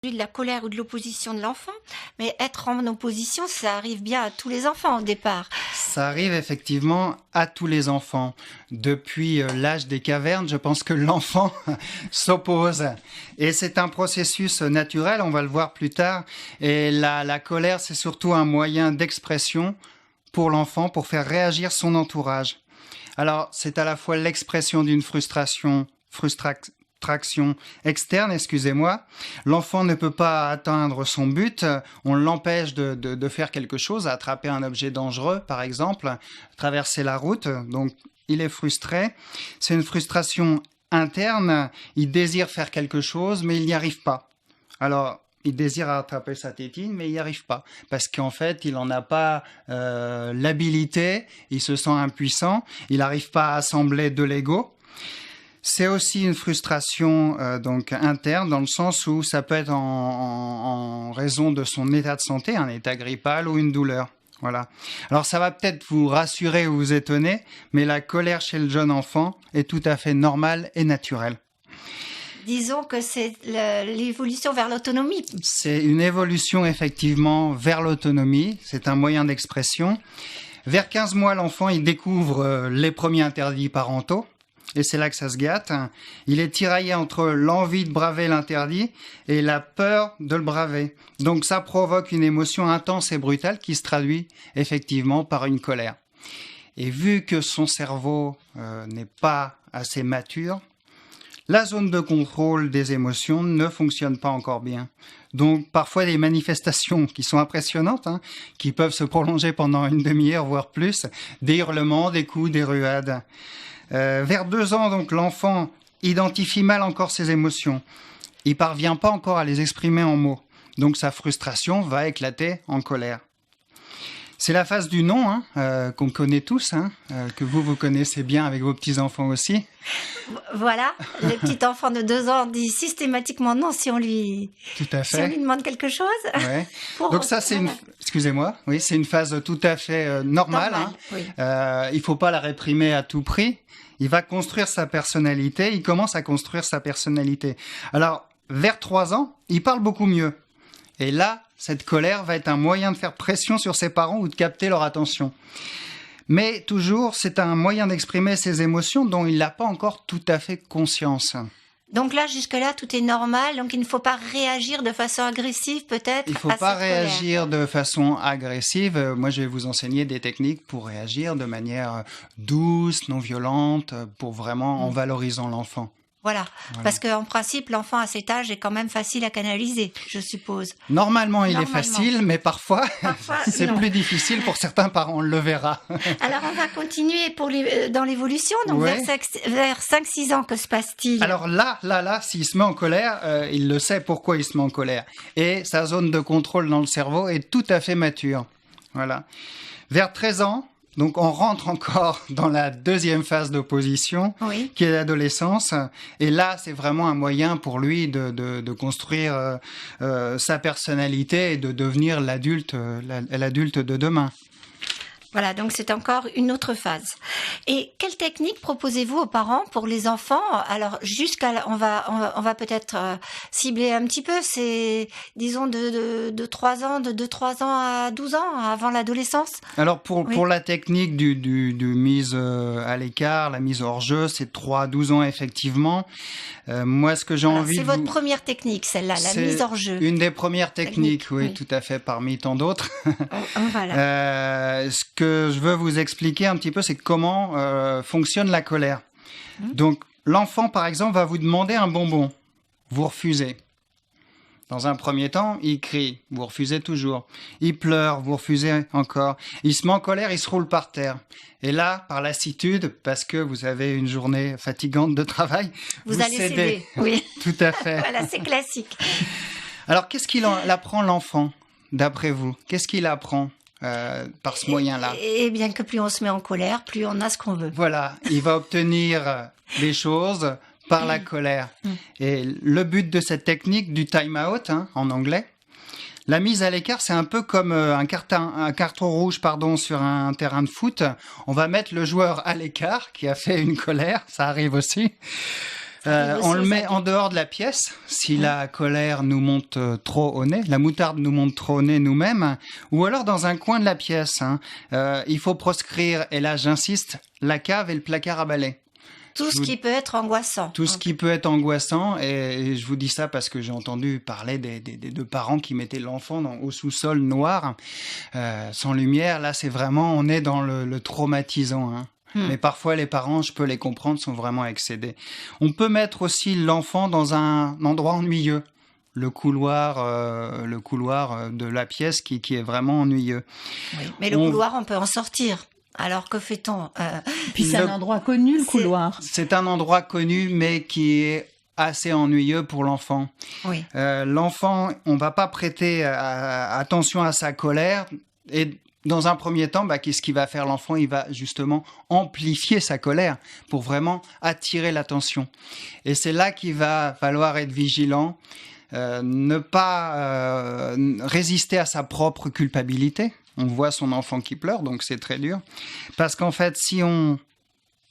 De la colère ou de l'opposition de l'enfant, mais être en opposition, ça arrive bien à tous les enfants au départ. Ça arrive effectivement à tous les enfants. Depuis l'âge des cavernes, je pense que l'enfant s'oppose. Et c'est un processus naturel, on va le voir plus tard. Et la colère, c'est surtout un moyen d'expression pour l'enfant, pour faire réagir son entourage. Alors, c'est à la fois l'expression d'une frustration externe, excusez-moi. L'enfant ne peut pas atteindre son but. On l'empêche de faire quelque chose, attraper un objet dangereux, par exemple, traverser la route. Donc, il est frustré. C'est une frustration interne. Il désire faire quelque chose, mais il n'y arrive pas. Alors, il désire attraper sa tétine, mais il n'y arrive pas. Parce qu'en fait, il n'en a pas l'habilité. Il se sent impuissant. Il n'arrive pas à assembler de Lego. C'est aussi une frustration donc interne, dans le sens où ça peut être en raison de son état de santé, un état grippal ou une douleur. Voilà. Alors ça va peut-être vous rassurer ou vous étonner, mais la colère chez le jeune enfant est tout à fait normale et naturelle. Disons que c'est l'évolution vers l'autonomie. C'est une évolution effectivement vers l'autonomie, c'est un moyen d'expression. Vers 15 mois, l'enfant il découvre les premiers interdits parentaux. Et c'est là que ça se gâte. Il est tiraillé entre l'envie de braver l'interdit et la peur de le braver. Donc ça provoque une émotion intense et brutale qui se traduit effectivement par une colère. Et vu que son cerveau n'est pas assez mature, la zone de contrôle des émotions ne fonctionne pas encore bien. Donc parfois des manifestations qui sont impressionnantes, qui peuvent se prolonger pendant une demi-heure voire plus, des hurlements, des coups, des ruades. Vers 2 ans, donc, l'enfant identifie mal encore ses émotions. Il parvient pas encore à les exprimer en mots. Donc, sa frustration va éclater en colère. C'est la phase du non, qu'on connaît tous, que vous connaissez bien avec vos petits-enfants aussi. Voilà, le petit enfant de 2 ans dit systématiquement non si on lui, Tout à fait. Si on lui demande quelque chose. Ouais. Donc ça, c'est excusez-moi, oui, c'est une phase tout à fait normale. Oui. Il faut pas la réprimer à tout prix. Il va construire sa personnalité, il commence à construire sa personnalité. Alors, vers 3 ans, il parle beaucoup mieux. Et là, cette colère va être un moyen de faire pression sur ses parents ou de capter leur attention. Mais toujours, c'est un moyen d'exprimer ses émotions dont il n'a pas encore tout à fait conscience. Donc là, jusque-là, tout est normal. Donc il ne faut pas réagir de façon agressive, peut-être. Il ne faut pas réagir de façon agressive. Moi, je vais vous enseigner des techniques pour réagir de manière douce, non violente, pour vraiment en valorisant l'enfant. Voilà. Parce qu'en principe, l'enfant à cet âge est quand même facile à canaliser, je suppose. Normalement, il est facile, mais parfois c'est plus difficile pour certains parents, on le verra. Alors, on va continuer dans l'évolution. Donc, vers 5-6 ans, que se passe-t-il ? Alors là, s'il se met en colère, il le sait pourquoi il se met en colère. Et sa zone de contrôle dans le cerveau est tout à fait mature. Voilà. Vers 13 ans, donc on rentre encore dans la deuxième phase d'opposition, qui est l'adolescence. Et là, c'est vraiment un moyen pour lui de construire sa personnalité et de devenir l'adulte de demain. Voilà, donc c'est encore une autre phase. Et quelle technique proposez-vous aux parents pour les enfants ? Alors on va peut-être cibler un petit peu, c'est disons de 3 ans, de 2-3 ans à 12 ans, avant l'adolescence. Alors pour la technique du mise à l'écart, la mise hors jeu, c'est 3 à 12 ans effectivement. Moi, ce que j'ai envie c'est votre première technique, celle-là, la mise hors jeu. Une des premières techniques, oui, tout à fait, parmi tant d'autres. Voilà. Ce que je veux vous expliquer un petit peu, c'est comment fonctionne la colère. Donc, l'enfant, par exemple, va vous demander un bonbon. Vous refusez. Dans un premier temps, il crie. Vous refusez toujours. Il pleure. Vous refusez encore. Il se met en colère, il se roule par terre. Et là, par lassitude, parce que vous avez une journée fatigante de travail, vous allez céder. Oui. Tout à fait. Voilà, c'est classique. Alors, qu'est-ce qu'il apprend, l'enfant, d'après vous ? Qu'est-ce qu'il apprend par ce moyen-là ? Et bien que plus on se met en colère, plus on a ce qu'on veut. Voilà, il va obtenir les choses par la colère. Et le but de cette technique du time-out, en anglais, la mise à l'écart, c'est un peu comme un carton rouge sur un terrain de foot. On va mettre le joueur à l'écart qui a fait une colère, ça arrive aussi. On le met en dehors de la pièce si la colère nous monte trop au nez, la moutarde nous monte trop au nez nous-mêmes, ou alors dans un coin de la pièce. Il faut proscrire, et là j'insiste, la cave et le placard à balai. Tout ce qui peut être angoissant. Tout ce qui peut être angoissant, et je vous dis ça parce que j'ai entendu parler des deux parents qui mettaient l'enfant au sous-sol noir, sans lumière. Là, c'est vraiment, on est dans le traumatisant. Mais parfois, les parents, je peux les comprendre, sont vraiment excédés. On peut mettre aussi l'enfant dans un endroit ennuyeux. Le couloir de la pièce qui est vraiment ennuyeux. Oui, mais le couloir, on peut en sortir. Alors que fait-on Puis c'est un endroit connu, le couloir. C'est un endroit connu, mais qui est assez ennuyeux pour l'enfant. Oui. L'enfant, on va pas prêter attention à sa colère. Et dans un premier temps, qu'est-ce qu'il va faire l'enfant ? Il va justement amplifier sa colère pour vraiment attirer l'attention. Et c'est là qu'il va falloir être vigilant, ne pas résister à sa propre culpabilité. On voit son enfant qui pleure, donc c'est très dur. Parce qu'en fait, si on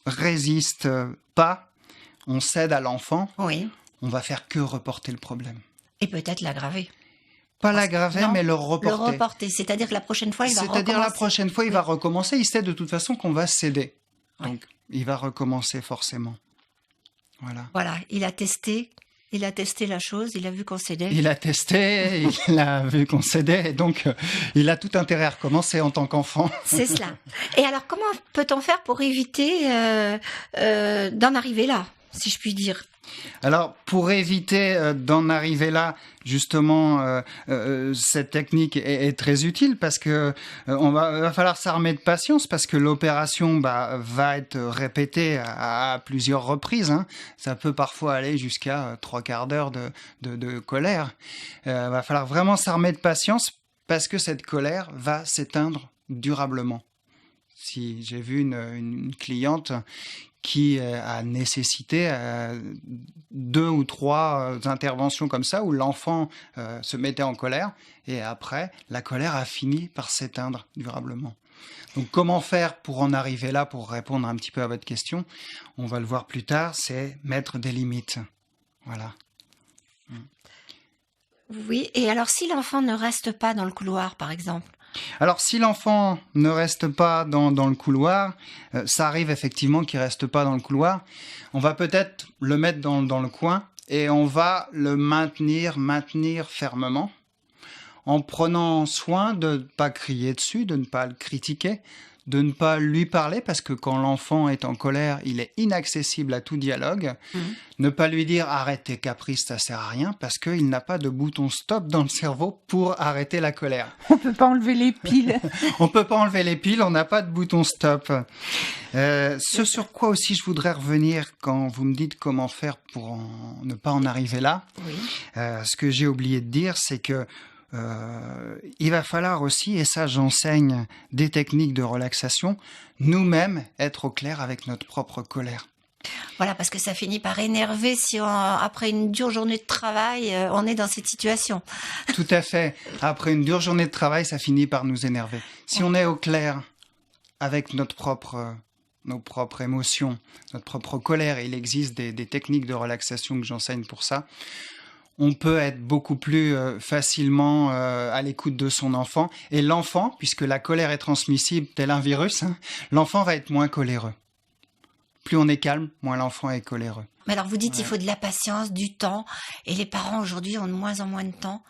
résiste pas, on cède à l'enfant, oui. On va faire que reporter le problème. Et peut-être l'aggraver. Pas l'aggraver, mais le reporter. Le reporter, c'est-à-dire que la prochaine fois, il va recommencer. C'est-à-dire la prochaine fois, il va recommencer. Il sait de toute façon qu'on va céder. Donc, il va recommencer forcément. Voilà. Voilà, il a testé la chose, il a vu qu'on cédait. Il a testé, il a vu qu'on cédait, et donc il a tout intérêt à recommencer en tant qu'enfant. C'est cela. Et alors, comment peut-on faire pour éviter d'en arriver là, si je puis dire ? Alors, pour éviter d'en arriver là, justement, cette technique est très utile parce que va falloir s'armer de patience parce que l'opération va être répétée à plusieurs reprises. Ça peut parfois aller jusqu'à 3/4 d'heure de colère. Va falloir vraiment s'armer de patience parce que cette colère va s'éteindre durablement. Si j'ai vu une cliente qui a nécessité 2 ou 3 interventions comme ça où l'enfant se mettait en colère et après la colère a fini par s'éteindre durablement. Donc comment faire pour en arriver là, pour répondre un petit peu à votre question, on va le voir plus tard, c'est mettre des limites. Voilà. Oui, et alors si l'enfant ne reste pas dans le couloir par exemple ? Alors, si l'enfant ne reste pas dans le couloir, ça arrive effectivement qu'il ne reste pas dans le couloir, on va peut-être le mettre dans le coin et on va le maintenir fermement en prenant soin de ne pas crier dessus, de ne pas le critiquer, de ne pas lui parler parce que quand l'enfant est en colère, il est inaccessible à tout dialogue. Ne pas lui dire « arrête tes caprices, ça sert à rien » parce qu'il n'a pas de bouton stop dans le cerveau pour arrêter la colère. On peut pas enlever les piles. On peut pas enlever les piles, on n'a pas de bouton stop. Ce sur quoi aussi je voudrais revenir quand vous me dites comment faire pour ne pas en arriver là. Oui. Ce que j'ai oublié de dire, c'est que il va falloir aussi, et ça j'enseigne des techniques de relaxation, nous-mêmes être au clair avec notre propre colère. Voilà, parce que ça finit par énerver si après une dure journée de travail, on est dans cette situation. Tout à fait. Après une dure journée de travail, ça finit par nous énerver. Si on est au clair avec nos propres émotions, notre propre colère, il existe des techniques de relaxation que j'enseigne pour ça. On peut être beaucoup plus facilement à l'écoute de son enfant. Et l'enfant, puisque la colère est transmissible tel un virus, l'enfant va être moins coléreux. Plus on est calme, moins l'enfant est coléreux. Mais alors vous dites qu'il faut de la patience, du temps, et les parents aujourd'hui ont de moins en moins de temps.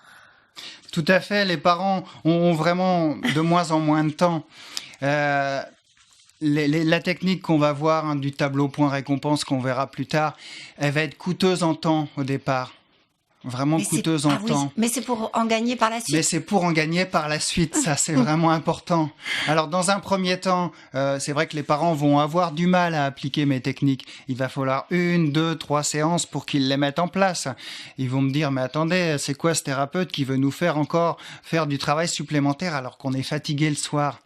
Tout à fait, les parents ont vraiment de moins en moins de temps. La technique qu'on va voir du tableau point récompense qu'on verra plus tard, elle va être coûteuse en temps au départ. Vraiment coûteuse en temps. Oui, mais c'est pour en gagner par la suite. Mais c'est pour en gagner par la suite, ça c'est vraiment important. Alors dans un premier temps, c'est vrai que les parents vont avoir du mal à appliquer mes techniques. Il va falloir 1, 2, 3 séances pour qu'ils les mettent en place. Ils vont me dire, mais attendez, c'est quoi ce thérapeute qui veut nous faire encore faire du travail supplémentaire alors qu'on est fatigué le soir ?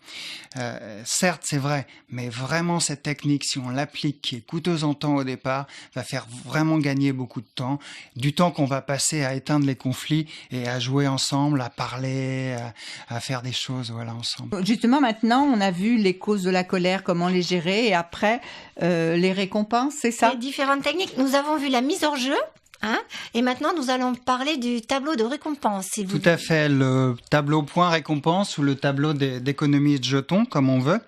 Certes, c'est vrai, mais vraiment cette technique, si on l'applique, qui est coûteuse en temps au départ, va faire vraiment gagner beaucoup de temps, du temps qu'on va passer passer à éteindre les conflits et à jouer ensemble, à parler, à faire des choses ensemble. Justement, maintenant, on a vu les causes de la colère, comment les gérer, et après, les récompenses, c'est ça? Les différentes techniques. Nous avons vu la mise hors jeu. Et maintenant, nous allons parler du tableau de récompense. Tout à fait, le tableau point récompense ou le tableau d'économie de jetons, comme on veut.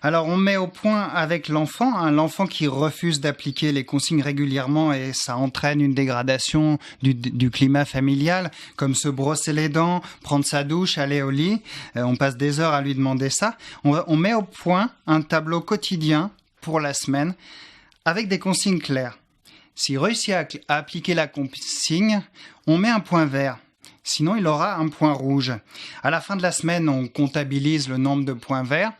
Alors, on met au point avec l'enfant, l'enfant qui refuse d'appliquer les consignes régulièrement et ça entraîne une dégradation du climat familial, comme se brosser les dents, prendre sa douche, aller au lit. On passe des heures à lui demander ça. On met au point un tableau quotidien pour la semaine avec des consignes claires. S'il réussit à appliquer la consigne, on met un point vert. Sinon, il aura un point rouge. À la fin de la semaine, on comptabilise le nombre de points verts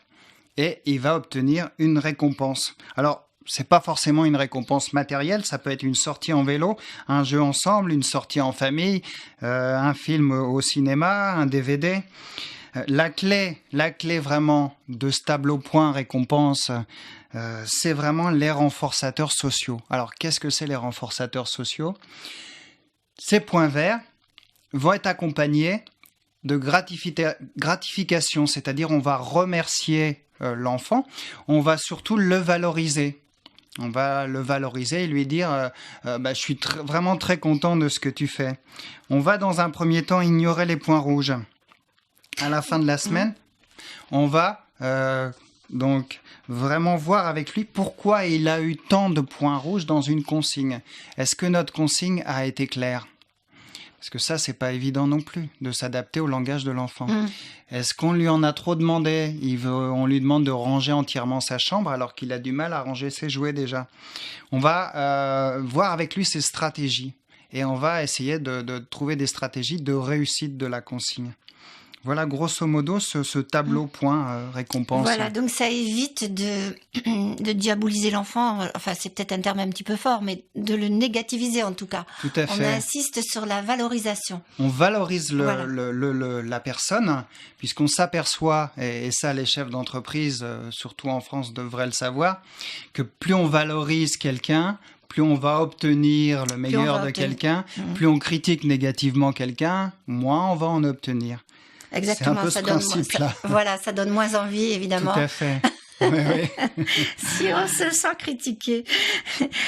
et il va obtenir une récompense. Alors, c'est pas forcément une récompense matérielle, ça peut être une sortie en vélo, un jeu ensemble, une sortie en famille, un film au cinéma, un DVD. La clé vraiment de ce tableau point récompense, c'est vraiment les renforçateurs sociaux. Alors, qu'est-ce que c'est les renforçateurs sociaux? Ces points verts vont être accompagnés de gratification, c'est-à-dire on va remercier l'enfant, on va surtout le valoriser. On va le valoriser et lui dire je suis vraiment très content de ce que tu fais. On va dans un premier temps ignorer les points rouges. À la fin de la semaine, on va donc vraiment voir avec lui pourquoi il a eu tant de points rouges dans une consigne. Est-ce que notre consigne a été claire? Parce que ça, c'est pas évident non plus de s'adapter au langage de l'enfant. Est-ce qu'on lui en a trop demandé? On lui demande de ranger entièrement sa chambre alors qu'il a du mal à ranger ses jouets déjà. On va voir avec lui ses stratégies et on va essayer de trouver des stratégies de réussite de la consigne. Voilà, grosso modo, ce tableau point récompense. Voilà, donc ça évite de diaboliser l'enfant. Enfin, c'est peut-être un terme un petit peu fort, mais de le négativiser en tout cas. Tout à fait. On insiste sur la valorisation. On valorise la personne, puisqu'on s'aperçoit, et ça les chefs d'entreprise, surtout en France, devraient le savoir, que plus on valorise quelqu'un, plus on va obtenir le meilleur de quelqu'un, plus on critique négativement quelqu'un, moins on va en obtenir. Exactement, c'est un peu ce principe-là. Voilà, ça donne moins envie, évidemment. Tout à fait. Oui. Si on se sent critiqué.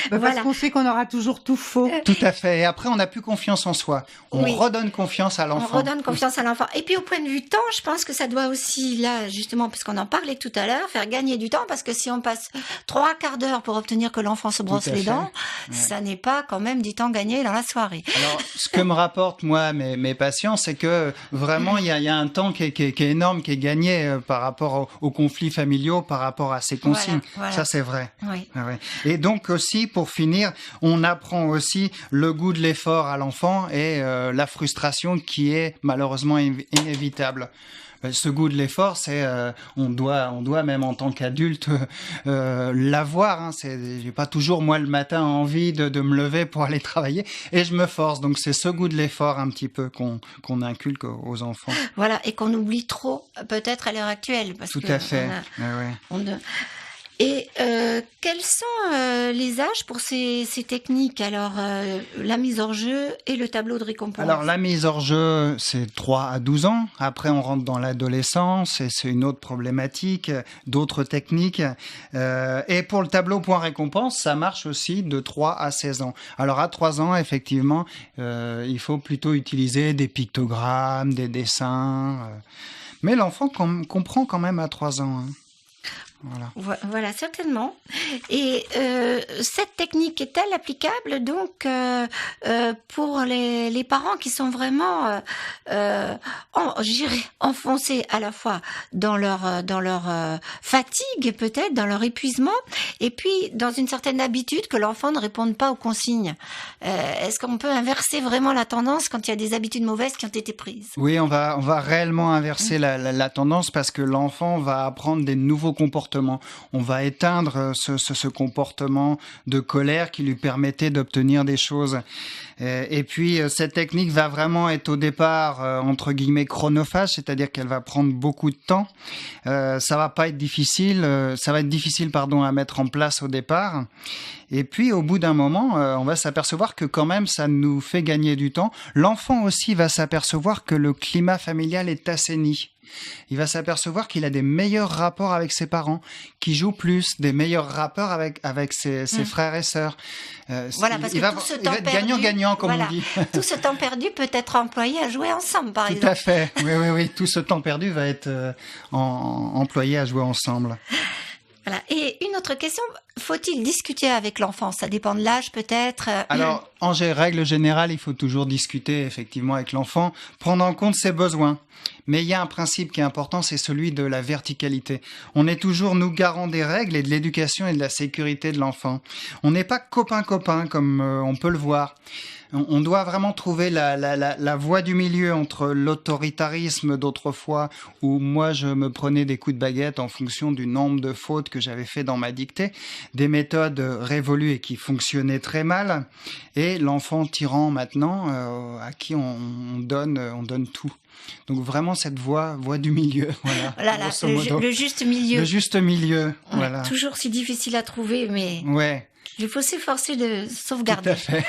Parce qu'on sait qu'on aura toujours tout faux. Tout à fait. Et après, on n'a plus confiance en soi. On redonne confiance à l'enfant. On redonne confiance à l'enfant. Et puis, au point de vue temps, je pense que ça doit aussi, là, justement, puisqu'on en parlait tout à l'heure, faire gagner du temps. Parce que si on passe 3/4 d'heure pour obtenir que l'enfant se brosse les dents, ça n'est pas quand même du temps gagné dans la soirée. Alors, ce que me rapportent, moi, mes patients, c'est que vraiment, il y a un temps qui est énorme, qui est gagné par rapport aux conflits familiaux, par rapport à ces consignes. Voilà. Ça, c'est vrai. Oui. Ouais. Et donc aussi, pour finir, on apprend aussi le goût de l'effort à l'enfant et la frustration qui est malheureusement inévitable. Ce goût de l'effort, c'est on doit même en tant qu'adulte l'avoir. J'ai pas toujours moi le matin envie de me lever pour aller travailler et je me force. Donc c'est ce goût de l'effort un petit peu qu'on inculque aux enfants. Voilà, et qu'on oublie trop peut-être à l'heure actuelle. Tout à fait. Et quels sont les âges pour ces techniques? Alors, la mise hors jeu et le tableau de récompense. Alors, la mise hors jeu, c'est 3 à 12 ans. Après, on rentre dans l'adolescence et c'est une autre problématique, d'autres techniques. Et pour le tableau point récompense, ça marche aussi de 3 à 16 ans. Alors, à 3 ans, effectivement, il faut plutôt utiliser des pictogrammes, des dessins. Mais l'enfant comprend quand même à 3 ans. Voilà, certainement. Et cette technique est-elle applicable donc pour les parents qui sont vraiment enfoncés à la fois dans leur fatigue peut-être, dans leur épuisement, et puis dans une certaine habitude que l'enfant ne réponde pas aux consignes. Est-ce qu'on peut inverser vraiment la tendance quand il y a des habitudes mauvaises qui ont été prises? Oui, on va réellement inverser la tendance parce que l'enfant va apprendre des nouveaux comportements. On va éteindre ce comportement de colère qui lui permettait d'obtenir des choses. Et puis, cette technique va vraiment être au départ, entre guillemets, chronophage, c'est-à-dire qu'elle va prendre beaucoup de temps. Ça va pas être difficile, ça va être difficile, à mettre en place au départ. Et puis, au bout d'un moment, on va s'apercevoir que quand même, ça nous fait gagner du temps. L'enfant aussi va s'apercevoir que le climat familial est assaini. Il va s'apercevoir qu'il a des meilleurs rapports avec ses parents, qu'il joue plus, des meilleurs rapports avec ses frères et sœurs. Voilà, parce que tout ce temps va être perdu, gagnant-gagnant, comme on dit. Tout ce temps perdu peut être employé à jouer ensemble, par exemple. Tout à fait. Oui. Tout ce temps perdu va être employé à jouer ensemble. Voilà. Et une autre question, faut-il discuter avec l'enfant? Ça dépend de l'âge peut-être. Alors, en règle générale, il faut toujours discuter effectivement avec l'enfant, prendre en compte ses besoins. Mais il y a un principe qui est important, c'est celui de la verticalité. On est toujours, nous, garants des règles et de l'éducation et de la sécurité de l'enfant. On n'est pas copain-copain comme on peut le voir. On doit vraiment trouver la voie du milieu entre l'autoritarisme d'autrefois, où moi je me prenais des coups de baguette en fonction du nombre de fautes que j'avais fait dans ma dictée, des méthodes révolues et qui fonctionnaient très mal, et l'enfant tyran maintenant, à qui on donne tout. Donc vraiment cette voie du milieu, voilà. Le juste milieu. Le juste milieu, voilà. Toujours si difficile à trouver, mais... Ouais. Il faut s'efforcer de sauvegarder. Tout à fait.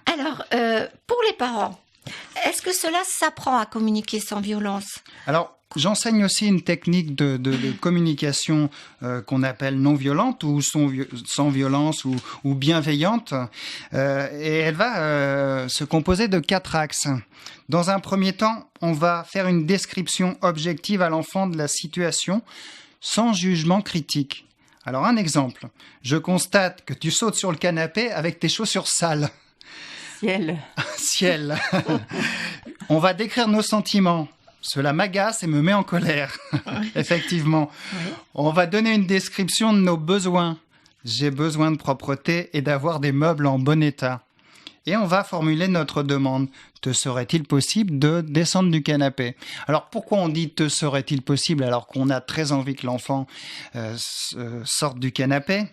Alors, pour les parents, est-ce que cela s'apprend à communiquer sans violence? Alors, j'enseigne aussi une technique de communication qu'on appelle non violente ou sans violence ou bienveillante. Et elle va se composer de 4 axes. Dans un premier temps, on va faire une description objective à l'enfant de la situation sans jugement critique. Alors, un exemple. Je constate que tu sautes sur le canapé avec tes chaussures sales. Ciel. On va décrire nos sentiments. Cela m'agace et me met en colère. Effectivement. Oui. On va donner une description de nos besoins. J'ai besoin de propreté et d'avoir des meubles en bon état. Et on va formuler notre demande. Te serait-il possible de descendre du canapé? Alors pourquoi on dit te serait-il possible alors qu'on a très envie que l'enfant sorte du canapé?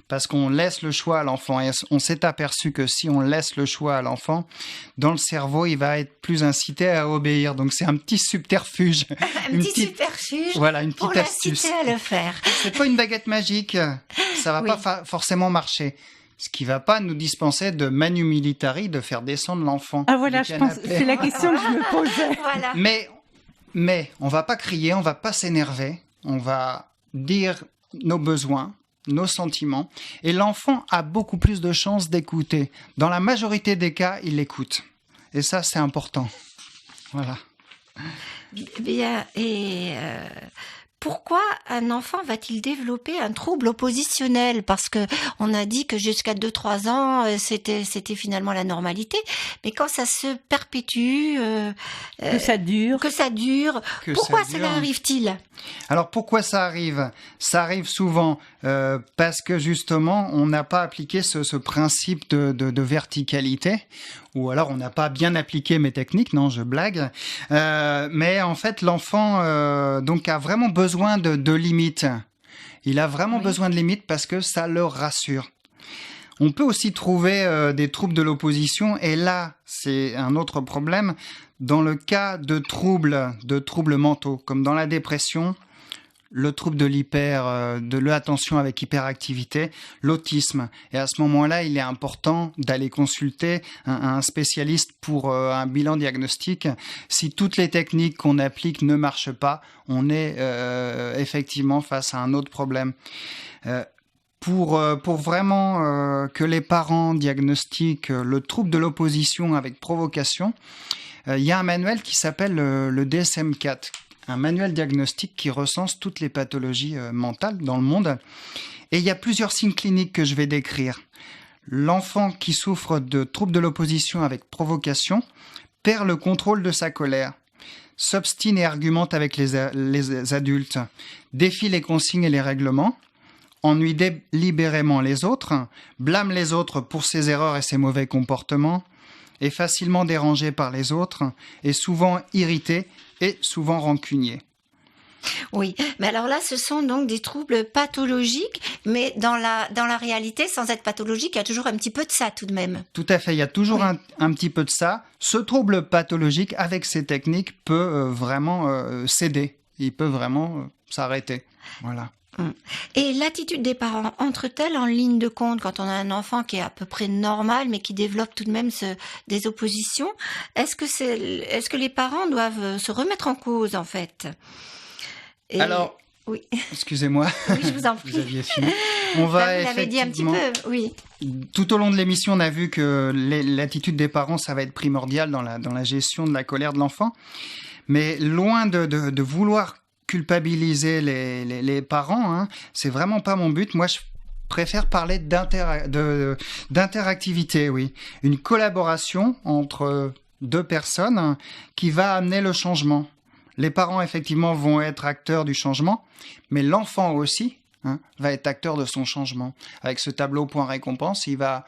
Parce qu'on laisse le choix à l'enfant. Et on s'est aperçu que si on laisse le choix à l'enfant, dans le cerveau, il va être plus incité à obéir. Donc c'est un petit subterfuge. Subterfuge voilà, une petite pour astuce. Pour l'inciter à le faire. C'est pas une baguette magique. Ça va pas forcément marcher. Ce qui ne va pas nous dispenser de manu militari, de faire descendre l'enfant. Ah voilà, je pense, c'est la question que je me posais. Voilà. Mais on ne va pas crier, on ne va pas s'énerver, on va dire nos besoins, nos sentiments, et l'enfant a beaucoup plus de chances d'écouter. Dans la majorité des cas, il écoute. Et ça, c'est important. Voilà. Bien, et... Pourquoi un enfant va-t-il développer un trouble oppositionnel? Parce que on a dit que jusqu'à 2-3 ans, c'était finalement la normalité. Mais quand ça se perpétue... que ça dure. Pourquoi cela arrive-t-il? Alors pourquoi ça arrive? Ça arrive souvent parce que justement, on n'a pas appliqué ce principe de verticalité. Ou alors on n'a pas bien appliqué mes techniques, non, je blague. Mais en fait, l'enfant donc a vraiment besoin de limites. Il a vraiment besoin de limites parce que ça le rassure. On peut aussi trouver des troubles de l'opposition, et là, c'est un autre problème. Dans le cas de troubles mentaux, comme dans la dépression, le trouble de l'attention avec hyperactivité, l'autisme. Et à ce moment-là, il est important d'aller consulter un spécialiste pour un bilan diagnostique. Si toutes les techniques qu'on applique ne marchent pas, on est effectivement face à un autre problème. Pour vraiment que les parents diagnostiquent le trouble de l'opposition avec provocation, il y a un manuel qui s'appelle le DSM-4, un manuel diagnostique qui recense toutes les pathologies mentales dans le monde. Et il y a plusieurs signes cliniques que je vais décrire. L'enfant qui souffre de troubles de l'opposition avec provocation perd le contrôle de sa colère, s'obstine et argumente avec les adultes, défie les consignes et les règlements, ennuie délibérément les autres, blâme les autres pour ses erreurs et ses mauvais comportements, est facilement dérangé par les autres, est souvent irrité et souvent rancunier. Oui, mais alors là, ce sont donc des troubles pathologiques, mais dans la réalité, sans être pathologique, il y a toujours un petit peu de ça tout de même. Tout à fait, il y a toujours Oui. un petit peu de ça. Ce trouble pathologique, avec ces techniques, peut vraiment céder. Il peut vraiment s'arrêter. Voilà. Et l'attitude des parents entre-t-elle en ligne de compte quand on a un enfant qui est à peu près normal, mais qui développe tout de même des oppositions? Est-ce que les parents doivent se remettre en cause, en fait? Et- Alors, Oui, excusez-moi, oui, je vous en prie. vous aviez fini. On va Bah, vous l'avez dit un petit effectivement... peu, oui. Tout au long de l'émission, on a vu que l'attitude des parents, ça va être primordial dans la gestion de la colère de l'enfant. Mais loin de vouloir culpabiliser les parents, hein, c'est vraiment pas mon but. Moi, je préfère parler d'interactivité, oui. Une collaboration entre deux personnes, hein, qui va amener le changement. Les parents, effectivement, vont être acteurs du changement, mais l'enfant aussi, hein, va être acteur de son changement. Avec ce tableau point-récompense, il va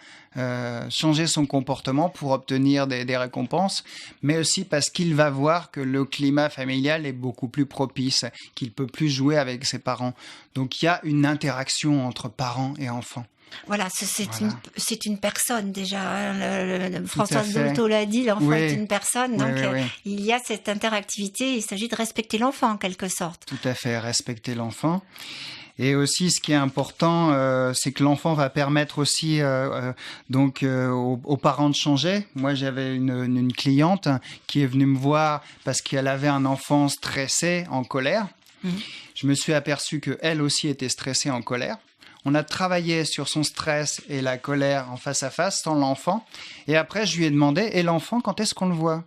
changer son comportement pour obtenir des récompenses, mais aussi parce qu'il va voir que le climat familial est beaucoup plus propice, qu'il peut plus jouer avec ses parents. Donc il y a une interaction entre parents et enfants. Voilà, c'est Voilà. une personne déjà, hein. Françoise fait. Dolto l'a dit, l'enfant Oui. est une personne, Oui, donc oui, oui. il y a cette interactivité, il s'agit de respecter l'enfant en quelque sorte. Tout à fait, respecter l'enfant. Et aussi, ce qui est important, c'est que l'enfant va permettre aussi aux parents de changer. Moi, j'avais une cliente qui est venue me voir parce qu'elle avait un enfant stressé, en colère. Je me suis aperçu qu'elle aussi était stressée, en colère. On a travaillé sur son stress et la colère en face à face sans l'enfant. Et après, je lui ai demandé, et l'enfant, quand est-ce qu'on le voit?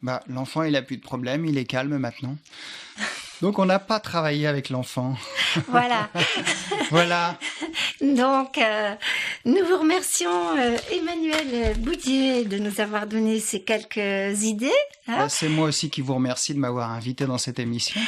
Bah, l'enfant, il a plus de problème, il est calme maintenant. Donc, on n'a pas travaillé avec l'enfant. Voilà. Voilà. Donc, nous vous remercions, Emmanuel Boudier, de nous avoir donné ces quelques idées. Hein. C'est moi aussi qui vous remercie de m'avoir invité dans cette émission.